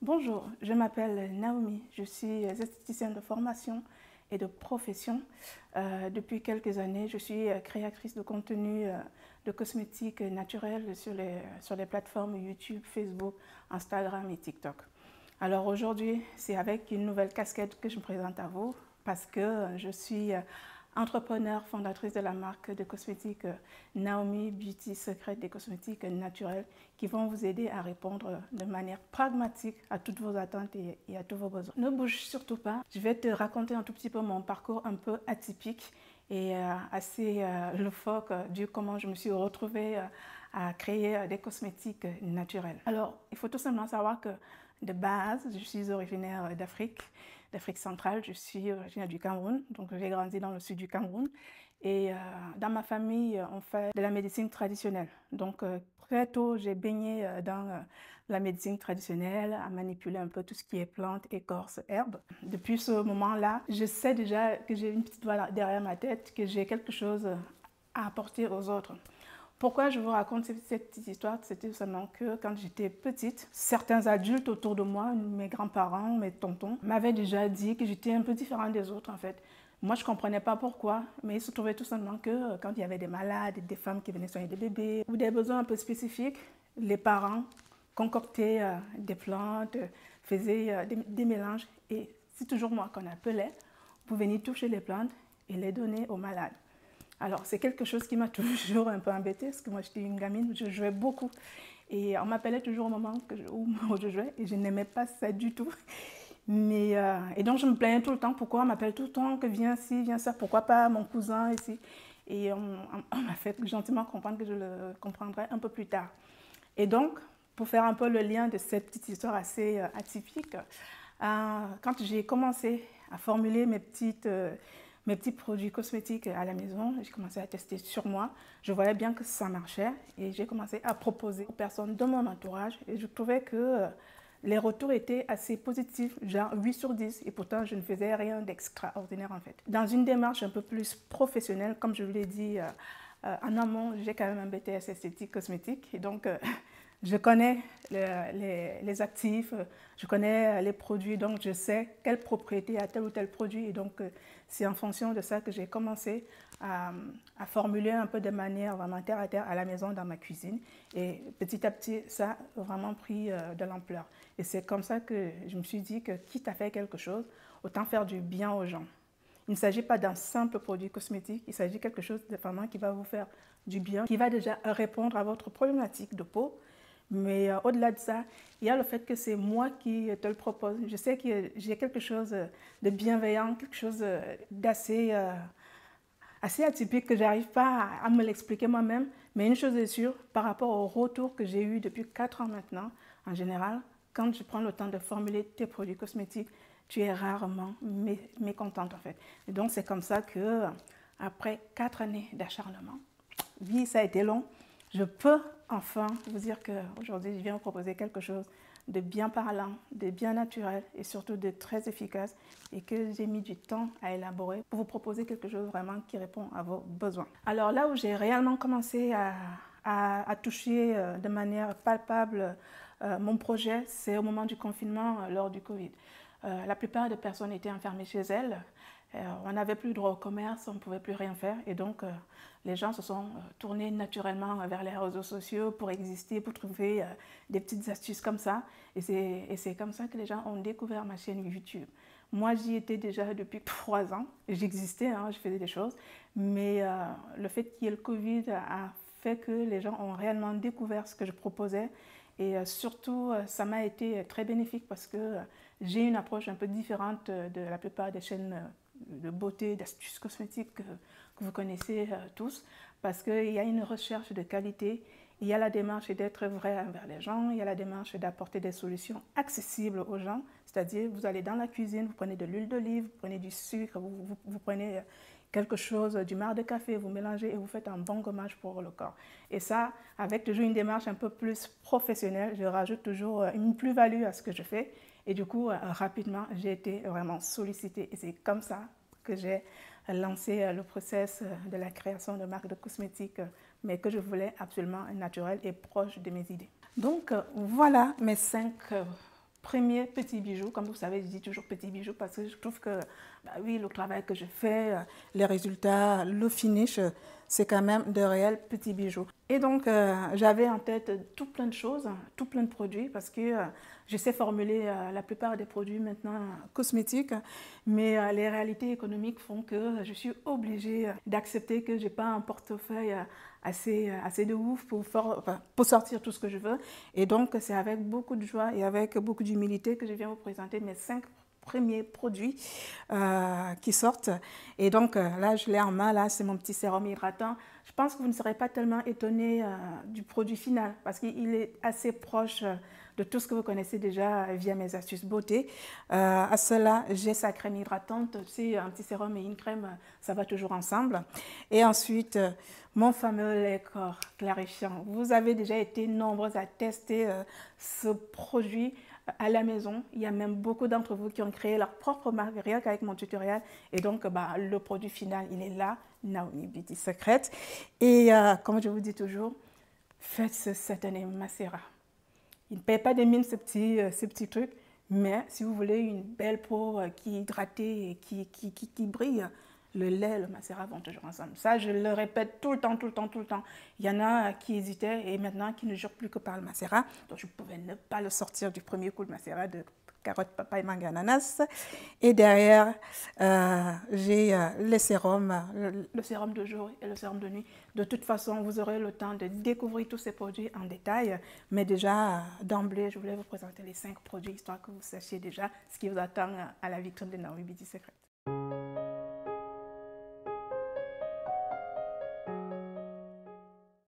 Bonjour, je m'appelle Naomi, je suis esthéticienne de formation et de profession. Depuis quelques années, je suis créatrice de contenu de cosmétiques naturels sur les plateformes YouTube, Facebook, Instagram et TikTok. Alors aujourd'hui, c'est avec une nouvelle casquette que je me présente à vous parce que je suis entrepreneur, fondatrice de la marque de cosmétiques Naomi Beauty Secret, des cosmétiques naturels qui vont vous aider à répondre de manière pragmatique à toutes vos attentes et à tous vos besoins. Ne bouge surtout pas, je vais te raconter un tout petit peu mon parcours un peu atypique et assez loufoque du comment je me suis retrouvée à créer des cosmétiques naturels. Alors, il faut tout simplement savoir que de base, je suis originaire d'Afrique centrale, je suis originaire du Cameroun, donc j'ai grandi dans le sud du Cameroun. Et dans ma famille, on fait de la médecine traditionnelle. Donc très tôt, j'ai baigné dans la médecine traditionnelle, à manipuler un peu tout ce qui est plantes, écorces, herbes. Depuis ce moment-là, je sais déjà que j'ai une petite voix derrière ma tête, que j'ai quelque chose à apporter aux autres. Pourquoi je vous raconte cette petite histoire? C'était seulement que quand j'étais petite, certains adultes autour de moi, mes grands-parents, mes tontons, m'avaient déjà dit que j'étais un peu différente des autres en fait. Moi, je ne comprenais pas pourquoi, mais il se trouvait tout simplement que quand il y avait des malades, des femmes qui venaient soigner des bébés ou des besoins un peu spécifiques, les parents concoctaient des plantes, faisaient des mélanges et c'est toujours moi qu'on appelait pour venir toucher les plantes et les donner aux malades. Alors, c'est quelque chose qui m'a toujours un peu embêtée, parce que moi, j'étais une gamine, je jouais beaucoup. Et on m'appelait toujours au moment où je jouais, et je n'aimais pas ça du tout. Et donc, je me plaignais tout le temps, pourquoi on m'appelle tout le temps, que viens ci, viens ça, pourquoi pas mon cousin ici. Et on m'a fait gentiment comprendre que je le comprendrais un peu plus tard. Et donc, pour faire un peu le lien de cette petite histoire assez atypique, quand j'ai commencé à formuler mes petits produits cosmétiques à la maison, j'ai commencé à tester sur moi. Je voyais bien que ça marchait et j'ai commencé à proposer aux personnes de mon entourage et je trouvais que les retours étaient assez positifs, genre 8 sur 10 et pourtant je ne faisais rien d'extraordinaire en fait. Dans une démarche un peu plus professionnelle, comme je vous l'ai dit en amont, j'ai quand même un BTS esthétique cosmétique et donc je connais les actifs, je connais les produits, donc je sais quelle propriété a tel ou tel produit. Et donc, c'est en fonction de ça que j'ai commencé à formuler un peu de manière vraiment terre à terre à la maison, dans ma cuisine. Et petit à petit, ça a vraiment pris de l'ampleur. Et c'est comme ça que je me suis dit que quitte à faire quelque chose, autant faire du bien aux gens. Il ne s'agit pas d'un simple produit cosmétique, il s'agit de quelque chose de vraiment qui va vous faire du bien, qui va déjà répondre à votre problématique de peau. Mais au-delà de ça, il y a le fait que c'est moi qui te le propose. Je sais que j'ai quelque chose de bienveillant, quelque chose d'assez assez atypique que je n'arrive pas à me l'expliquer moi-même. Mais une chose est sûre, par rapport au retour que j'ai eu depuis 4 ans maintenant, en général, quand je prends le temps de formuler tes produits cosmétiques, tu es rarement mécontente en fait. Et donc c'est comme ça que, après 4 années d'acharnement, oui, ça a été long, je peux enfin vous dire qu'aujourd'hui, je viens vous proposer quelque chose de bien parlant, de bien naturel et surtout de très efficace et que j'ai mis du temps à élaborer pour vous proposer quelque chose vraiment qui répond à vos besoins. Alors là où j'ai réellement commencé à toucher de manière palpable mon projet, c'est au moment du confinement lors du Covid. La plupart des personnes étaient enfermées chez elles. On n'avait plus droit au commerce, on ne pouvait plus rien faire et donc les gens se sont tournés naturellement vers les réseaux sociaux pour exister, pour trouver des petites astuces comme ça et c'est comme ça que les gens ont découvert ma chaîne YouTube. Moi j'y étais déjà depuis 3 ans, j'existais, hein, je faisais des choses, mais le fait qu'il y ait le Covid a fait que les gens ont réellement découvert ce que je proposais et surtout ça m'a été très bénéfique parce que j'ai une approche un peu différente de la plupart des chaînes de beauté, d'astuces cosmétiques que vous connaissez tous, parce qu'il y a une recherche de qualité, il y a la démarche d'être vrai envers les gens, il y a la démarche d'apporter des solutions accessibles aux gens, c'est-à-dire vous allez dans la cuisine, vous prenez de l'huile d'olive, vous prenez du sucre, vous prenez quelque chose, du marc de café, vous mélangez et vous faites un bon gommage pour le corps. Et ça, avec toujours une démarche un peu plus professionnelle, je rajoute toujours une plus-value à ce que je fais. Et du coup, rapidement, j'ai été vraiment sollicitée. Et c'est comme ça que j'ai lancé le process de la création de marques de cosmétiques, mais que je voulais absolument naturel et proche de mes idées. Donc, voilà mes 5 premier petit bijou. Comme vous savez, je dis toujours petit bijou parce que je trouve que, bah oui, le travail que je fais, les résultats, le finish, c'est quand même de réels petits bijoux. Et donc, j'avais en tête tout plein de choses, tout plein de produits parce que je sais formuler la plupart des produits maintenant cosmétiques, mais les réalités économiques font que je suis obligée d'accepter que je n'ai pas un portefeuille assez de ouf pour sortir tout ce que je veux. Et donc, c'est avec beaucoup de joie et avec beaucoup d'humilité que je viens vous présenter mes 5 premiers produits qui sortent. Et donc, là, je l'ai en main, là, c'est mon petit sérum hydratant. Je pense que vous ne serez pas tellement étonné du produit final parce qu'il est assez proche de tout ce que vous connaissez déjà via mes astuces beauté. À cela, j'ai sa crème hydratante. C'est un petit sérum et une crème, ça va toujours ensemble. Et ensuite, mon fameux lait corps clarifiant. Vous avez déjà été nombreux à tester ce produit à la maison. Il y a même beaucoup d'entre vous qui ont créé leur propre marque rien qu'avec mon tutoriel. Et donc, le produit final, il est là, Naomi Beauty Secret. Et comme je vous dis toujours, faites cette année Macera. Il ne paye pas des mines, ces petits trucs, mais si vous voulez une belle peau qui est hydratée et qui brille, le lait et le macérat vont toujours ensemble. Ça, je le répète tout le temps, tout le temps, tout le temps. Il y en a qui hésitaient et maintenant qui ne jurent plus que par le macérat. Donc, je pouvais ne pas le sortir du premier coup, le macérat de carotte, papaye, mangue, ananas. Et derrière, j'ai le sérum de jour et le sérum de nuit. De toute façon, vous aurez le temps de découvrir tous ces produits en détail. Mais déjà, d'emblée, je voulais vous présenter les 5 produits, histoire que vous sachiez déjà ce qui vous attend à la vitrine de Naomi Beauty Secret.